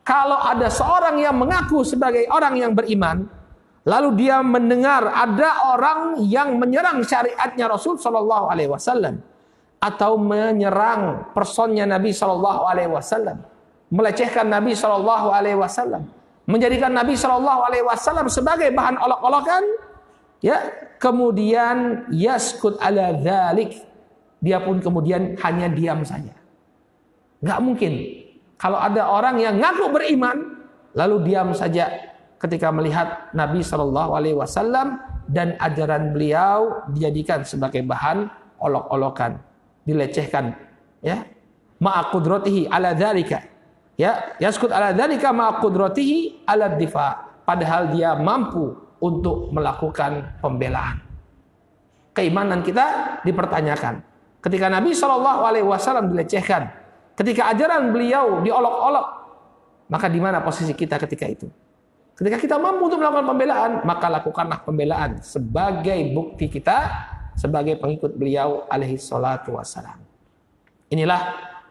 kalau ada seorang yang mengaku sebagai orang yang beriman, lalu dia mendengar ada orang yang menyerang syariatnya Rasul sallallahu alaihi wasallam atau menyerang personnya Nabi sallallahu alaihi wasallam, melecehkan Nabi sallallahu alaihi wasallam, menjadikan Nabi sallallahu alaihi wasallam sebagai bahan olok-olokan, ya, kemudian yaskut ala dzalik, dia pun kemudian hanya diam saja. Enggak mungkin kalau ada orang yang ngaku beriman lalu diam saja ketika melihat Nabi sallallahu alaihi wasallam dan ajaran beliau dijadikan sebagai bahan olok-olokan, dilecehkan, ya, ma'a qudratihi ala dzalika, ya, yaskut ala dzalika ma'a qudratihi ala difa, padahal dia mampu untuk melakukan pembelaan. Keimanan kita dipertanyakan ketika Nabi sallallahu alaihi wasallam dilecehkan, ketika ajaran beliau diolok-olok, maka di mana posisi kita ketika itu? Ketika kita mampu untuk melakukan pembelaan, maka lakukanlah pembelaan sebagai bukti kita sebagai pengikut beliau alaihi salatu wassalam. Inilah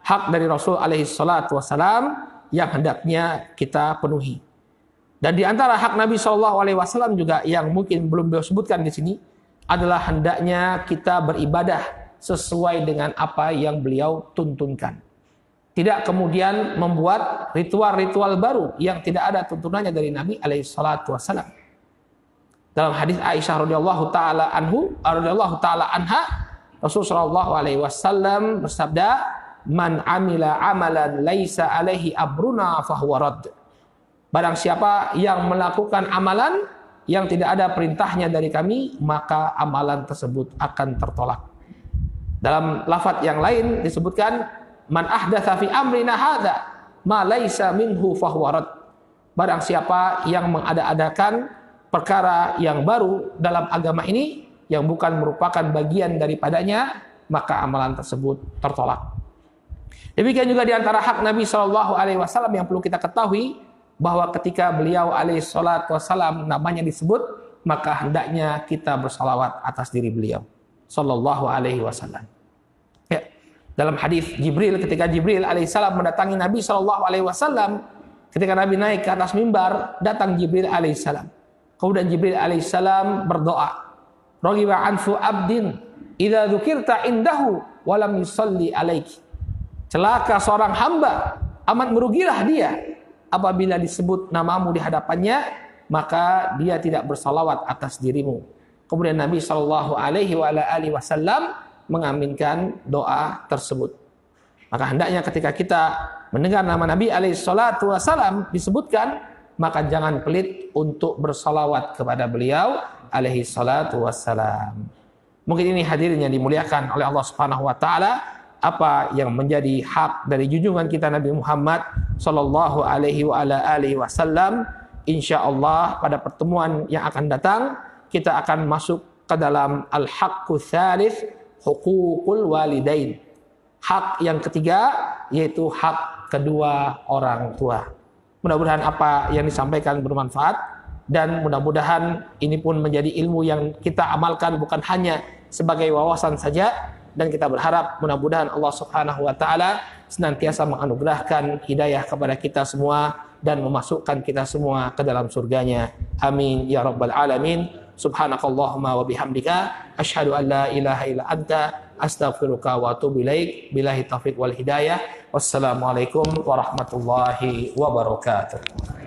hak dari Rasul alaihi salatu wassalam yang hendaknya kita penuhi. Dan di antara hak Nabi sallallahu alaihi wasallam juga yang mungkin belum beliau sebutkan di sini adalah hendaknya kita beribadah sesuai dengan apa yang beliau tuntunkan. Tidak kemudian membuat ritual-ritual baru yang tidak ada tuntunannya dari Nabi alaihi salatu wasallam. Dalam hadis Aisyah radhiyallahu taala anha, Rasul sallallahu alaihi wasallam bersabda, "Man amila amalan laisa alaihi amruna fahuwa radd." Barang siapa yang melakukan amalan yang tidak ada perintahnya dari kami, maka amalan tersebut akan tertolak. Dalam lafaz yang lain disebutkan, man ahdatsa fi amrina hadza ma laisa minhu fahuwa rad. Barang siapa yang mengada-adakan perkara yang baru dalam agama ini yang bukan merupakan bagian daripadanya, maka amalan tersebut tertolak. Demikian juga di antara hak Nabi sallallahu alaihi wasallam yang perlu kita ketahui bahwa ketika beliau alaihi salatu wassalam namanya disebut, maka hendaknya kita bersalawat atas diri beliau sallallahu alaihi wasallam. Ya. Dalam hadis Jibril, ketika Jibril alaihissalam mendatangi Nabi sallallahu alaihi wasallam, ketika Nabi naik ke atas mimbar, datang Jibril alaihissalam. Kemudian Jibril alaihissalam berdoa, "Raghiba anfu abdin idza dzukirta indahu wa lam yusalli alaiki." Celaka seorang hamba, amat merugilah dia apabila disebut namamu di hadapannya, maka dia tidak bersalawat atas dirimu. Kemudian Nabi sallallahu alaihi wasallam mengaminkan doa tersebut. Maka hendaknya ketika kita mendengar nama Nabi alaihi salatu wasallam disebutkan, maka jangan pelit untuk bersalawat kepada beliau alaihi salatu wassalam. Mungkin ini hadirin yang dimuliakan oleh Allah Subhanahu wa taala, apa yang menjadi hak dari junjungan kita Nabi Muhammad sallallahu alaihi wasallam. Insyaallah pada pertemuan yang akan datang kita akan masuk ke dalam al-haqqu tsalits, huququl walidain. Hak yang ketiga yaitu hak kedua orang tua. Mudah-mudahan apa yang disampaikan bermanfaat, dan mudah-mudahan ini pun menjadi ilmu yang kita amalkan bukan hanya sebagai wawasan saja, dan kita berharap mudah-mudahan Allah Subhanahu wa taala senantiasa menganugerahkan hidayah kepada kita semua dan memasukkan kita semua ke dalam surganya. Amin ya rabbal alamin. Subhanakallahumma wa bihamdika asyhadu an la ilaha illa anta astaghfiruka wa atubu ilaik. Billahi taufiq wal hidayah. Wassalamualaikum warahmatullahi wabarakatuh.